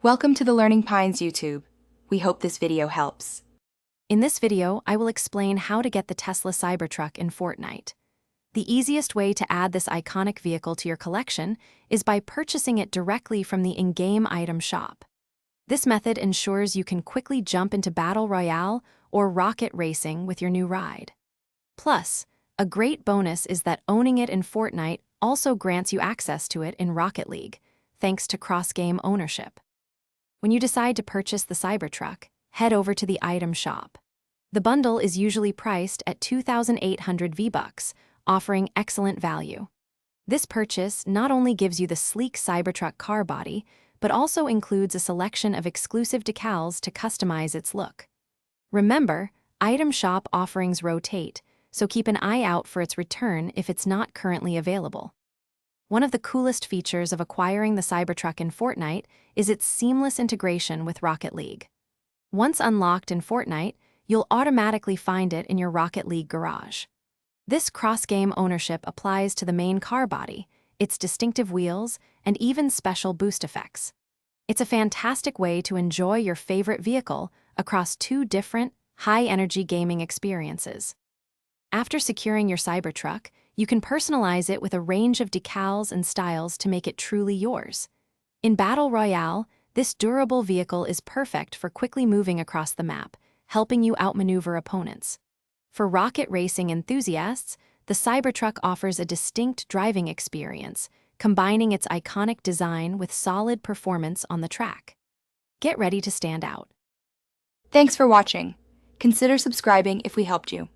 Welcome to the Learning Pines YouTube. We hope this video helps. In this video, I will explain how to get the Tesla Cybertruck in Fortnite. The easiest way to add this iconic vehicle to your collection is by purchasing it directly from the in-game item shop. This method ensures you can quickly jump into Battle Royale or rocket racing with your new ride. Plus, a great bonus is that owning it in Fortnite also grants you access to it in Rocket League, thanks to cross-game ownership. When you decide to purchase the Cybertruck, head over to the item shop. The bundle is usually priced at 2,800 V-Bucks, offering excellent value. This purchase not only gives you the sleek Cybertruck car body, but also includes a selection of exclusive decals to customize its look. Remember, item shop offerings rotate, so keep an eye out for its return if it's not currently available. One of the coolest features of acquiring the Cybertruck in Fortnite is its seamless integration with Rocket League. Once unlocked in Fortnite, you'll automatically find it in your Rocket League garage. This cross-game ownership applies to the main car body, its distinctive wheels, and even special boost effects. It's a fantastic way to enjoy your favorite vehicle across two different, high-energy gaming experiences. After securing your Cybertruck, you can personalize it with a range of decals and styles to make it truly yours. In Battle Royale, this durable vehicle is perfect for quickly moving across the map, helping you outmaneuver opponents. For rocket racing enthusiasts, the Cybertruck offers a distinct driving experience, combining its iconic design with solid performance on the track. Get ready to stand out. Thanks for watching. Consider subscribing if we helped you.